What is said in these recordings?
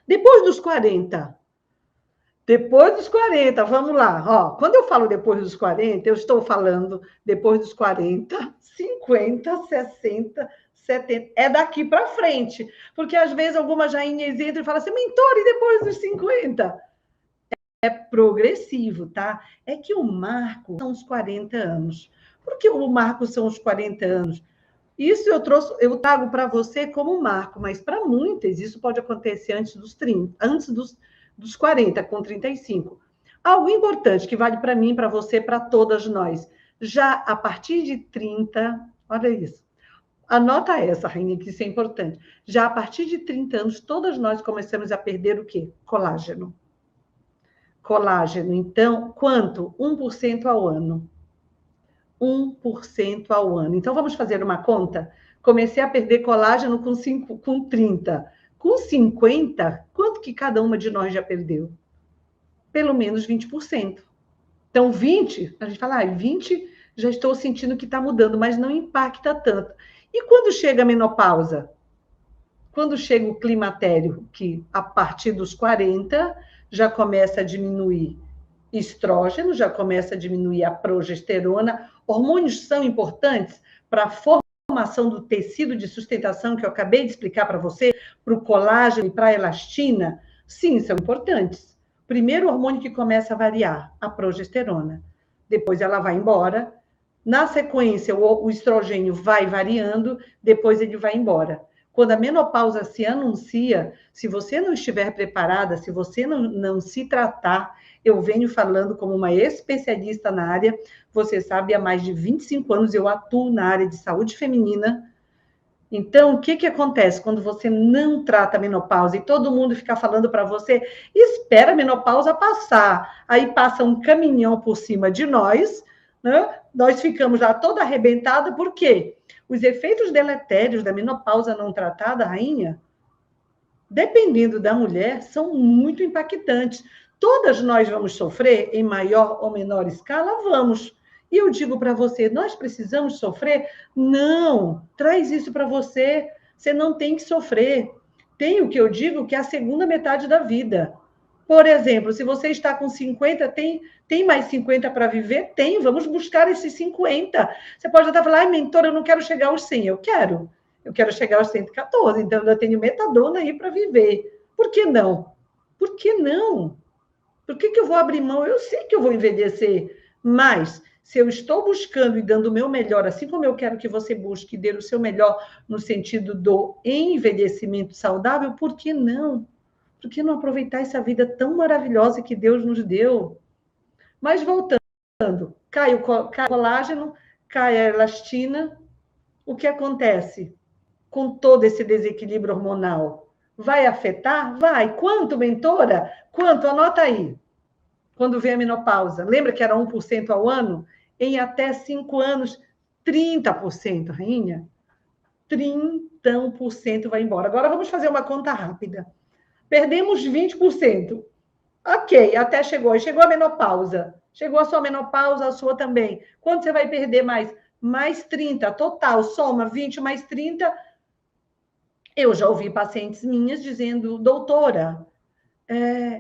Depois dos 40. Depois dos 40, vamos lá. Ó, quando eu falo depois dos 40, eu estou falando depois dos 40, 50, 60, 70. É daqui para frente. Porque às vezes algumas rainhas entram e falam assim, mentor, e depois dos 50? É progressivo, tá? É que o marco são os 40 anos. Por que o marco são os 40 anos? Isso eu trago para você como marco, mas para muitas isso pode acontecer antes dos 30, antes dos 40, com 35. Algo importante que vale para mim, para você, para todas nós. Já a partir de 30, olha isso. Anota essa, Rainha, que isso é importante. Já a partir de 30 anos, todas nós começamos a perder o quê? Colágeno. Colágeno, então, quanto? 1% ao ano. 1% ao ano. Então, vamos fazer uma conta? Comecei a perder colágeno com 30. Com 50, quanto que cada uma de nós já perdeu? Pelo menos 20%. Então, 20, a gente fala, 20 já estou sentindo que está mudando, mas não impacta tanto. E quando chega a menopausa? Quando chega o climatério, que a partir dos 40 já começa a diminuir estrógeno, já começa a diminuir a progesterona. Hormônios são importantes para a formação do tecido de sustentação que eu acabei de explicar para você, para o colágeno e para a elastina. Sim, são importantes. Primeiro hormônio que começa a variar, a progesterona. Depois ela vai embora. Na sequência, o estrogênio vai variando, depois ele vai embora. Quando a menopausa se anuncia, se você não estiver preparada, se você não se tratar, eu venho falando como uma especialista na área, você sabe, há mais de 25 anos eu atuo na área de saúde feminina. Então, o que acontece quando você não trata a menopausa e todo mundo fica falando para você, espera a menopausa passar, aí passa um caminhão por cima de nós, né? Nós ficamos lá toda arrebentada, por quê? Os efeitos deletérios da menopausa não tratada, rainha, dependendo da mulher, são muito impactantes. Todas nós vamos sofrer, em maior ou menor escala, vamos. E eu digo para você, nós precisamos sofrer? Não, traz isso para você. Você não tem que sofrer. Tem o que eu digo que é a segunda metade da vida. Por exemplo, se você está com 50, tem mais 50 para viver? Tem, vamos buscar esses 50. Você pode até falar, ai, mentor, eu não quero chegar aos 100. Eu quero. Eu quero chegar aos 114, então eu tenho metadona aí para viver. Por que não? Por que não? Por que eu vou abrir mão? Eu sei que eu vou envelhecer, mas se eu estou buscando e dando o meu melhor, assim como eu quero que você busque e dê o seu melhor no sentido do envelhecimento saudável, por que não? Por que não aproveitar essa vida tão maravilhosa que Deus nos deu? Mas voltando, cai o colágeno, cai a elastina, o que acontece com todo esse desequilíbrio hormonal? Vai afetar? Vai. Quanto, mentora? Quanto? Anota aí. Quando vem a menopausa. Lembra que era 1% ao ano? Em até 5 anos, 30%, rainha. 30% vai embora. Agora vamos fazer uma conta rápida. Perdemos 20%. Ok, até chegou. Chegou a menopausa. Chegou a sua menopausa, a sua também. Quanto você vai perder mais? Mais 30. Total, soma 20 mais 30. Eu já ouvi pacientes minhas dizendo, doutora,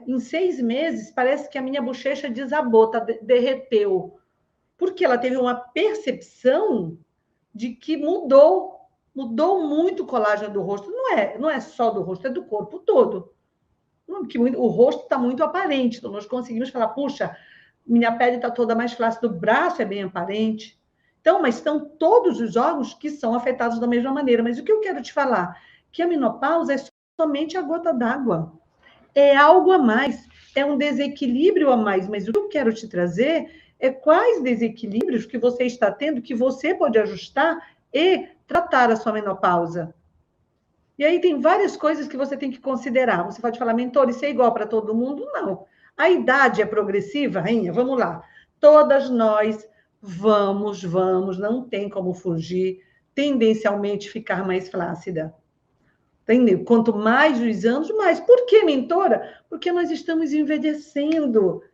em 6 meses parece que a minha bochecha desabou, derreteu. Porque ela teve uma percepção de que mudou muito o colágeno do rosto. Não é só do rosto, é do corpo todo. O rosto está muito aparente, então nós conseguimos falar, puxa, minha pele está toda mais flácida, o braço é bem aparente. Então, mas estão todos os órgãos que são afetados da mesma maneira. Mas o que eu quero te falar? Que a menopausa é somente a gota d'água. É algo a mais, é um desequilíbrio a mais. Mas o que eu quero te trazer é quais desequilíbrios que você está tendo que você pode ajustar e tratar a sua menopausa. E aí tem várias coisas que você tem que considerar. Você pode falar, mentor, isso é igual para todo mundo? Não. A idade é progressiva, rainha? Vamos lá. Todas nós vamos, não tem como fugir, tendencialmente ficar mais flácida. Entendeu? Quanto mais os anos, mais. Por que, mentora? Porque nós estamos envelhecendo.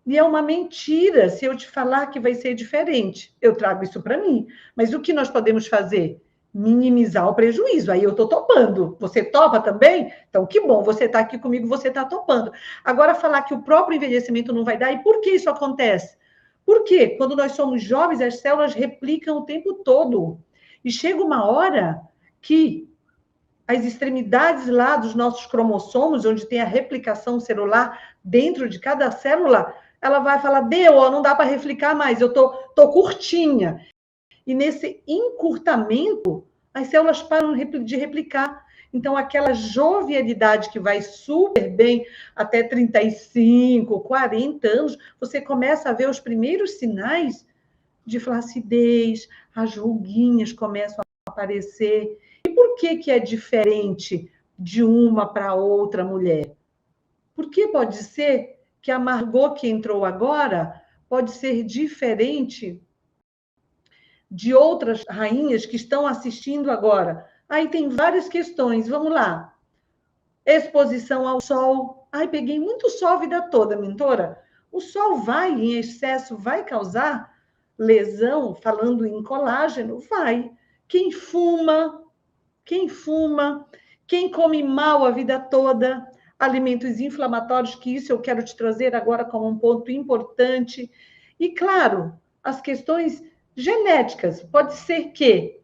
E é uma mentira se eu te falar que vai ser diferente. Eu trago isso para mim. Mas o que nós podemos fazer? minimizar o prejuízo. Aí eu estou topando. Você topa também? Então, que bom, você está aqui comigo, você está topando. Agora, falar que o próprio envelhecimento não vai dar, e por que isso acontece? Porque quando nós somos jovens, as células replicam o tempo todo. E chega uma hora que as extremidades lá dos nossos cromossomos, onde tem a replicação celular dentro de cada célula, ela vai falar, deu, não dá para replicar mais, eu tô curtinha. E nesse encurtamento, as células param de replicar. Então, aquela jovialidade que vai super bem até 35, 40 anos, você começa a ver os primeiros sinais de flacidez, as ruguinhas começam a aparecer. E por que é diferente de uma para outra mulher? Porque pode ser que a Margot que entrou agora pode ser diferente de outras rainhas que estão assistindo agora. Aí tem várias questões, vamos lá. Exposição ao sol. Ai, peguei muito sol a vida toda, mentora. O sol vai, em excesso, vai causar lesão, falando em colágeno? Vai. Quem fuma, quem come mal a vida toda, alimentos inflamatórios, que isso eu quero te trazer agora como um ponto importante. E, claro, as questões genéticas. Pode ser que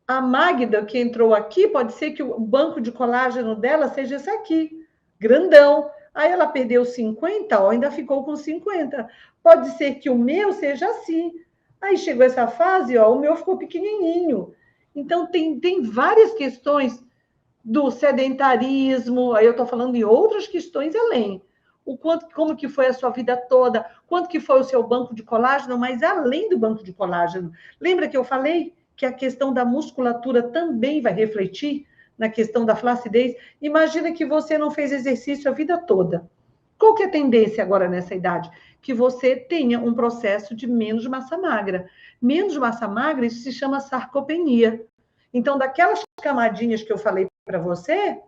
a Magda, que entrou aqui, pode ser que o banco de colágeno dela seja esse aqui, grandão. Aí ela perdeu 50, ó, ainda ficou com 50. Pode ser que o meu seja assim. Aí chegou essa fase, ó, o meu ficou pequenininho. Então, tem várias questões do sedentarismo, aí eu estou falando de outras questões além. O quanto, como que foi a sua vida toda, quanto que foi o seu banco de colágeno, mas além do banco de colágeno. Lembra que eu falei que a questão da musculatura também vai refletir na questão da flacidez? Imagina que você não fez exercício a vida toda. Qual que é a tendência agora nessa idade? Que você tenha um processo de menos massa magra. Menos massa magra, isso se chama sarcopenia. Então, daquelas camadinhas que eu falei para você,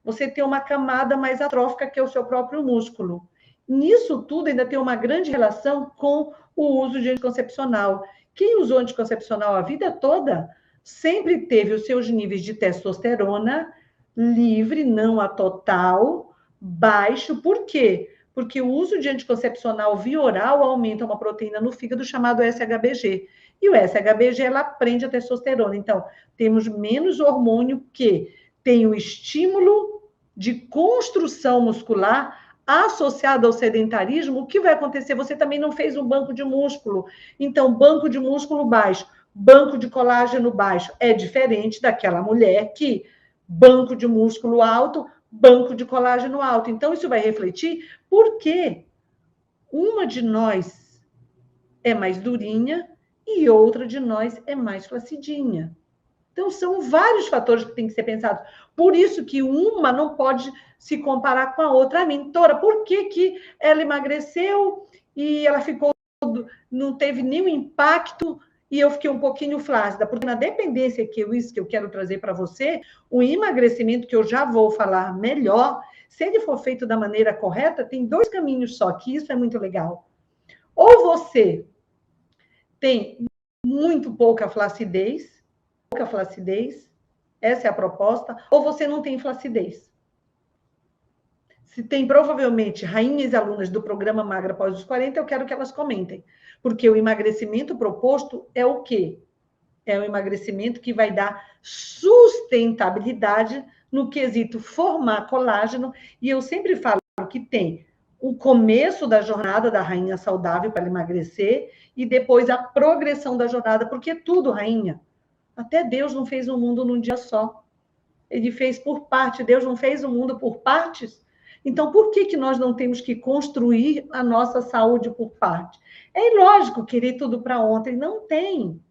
você tem uma camada mais atrófica, que é o seu próprio músculo. Nisso tudo, ainda tem uma grande relação com o uso de anticoncepcional. Quem usou anticoncepcional a vida toda sempre teve os seus níveis de testosterona livre, não a total, baixo. Por quê? Porque o uso de anticoncepcional via oral aumenta uma proteína no fígado chamado SHBG. E o SHBG, ela prende a testosterona. Então, temos menos hormônio que tem o estímulo de construção muscular associado ao sedentarismo. O que vai acontecer? Você também não fez um banco de músculo. Então, banco de músculo baixo, banco de colágeno baixo, é diferente daquela mulher que banco de músculo alto, banco de colágeno alto. Então, isso vai refletir porque uma de nós é mais durinha e outra de nós é mais flacidinha. Então, são vários fatores que têm que ser pensados. Por isso que uma não pode se comparar com a outra. A mentora, por que ela emagreceu e ela ficou, não teve nenhum impacto e eu fiquei um pouquinho flácida? Porque na dependência que eu quero trazer para você, o emagrecimento, que eu já vou falar melhor, se ele for feito da maneira correta, tem dois caminhos só, que isso é muito legal. Ou você tem muito pouca flacidez, essa é a proposta, ou você não tem flacidez. Se tem provavelmente rainhas e alunas do programa Magra após os 40, eu quero que elas comentem, porque o emagrecimento proposto é o quê? É o emagrecimento que vai dar sustentabilidade no quesito formar colágeno, e eu sempre falo que tem o começo da jornada da rainha saudável para emagrecer e depois a progressão da jornada, porque tudo, rainha, até Deus não fez o mundo num dia só. Ele fez por parte. Deus não fez o mundo por partes. Então, por que nós não temos que construir a nossa saúde por parte? É ilógico querer tudo para ontem. Não tem.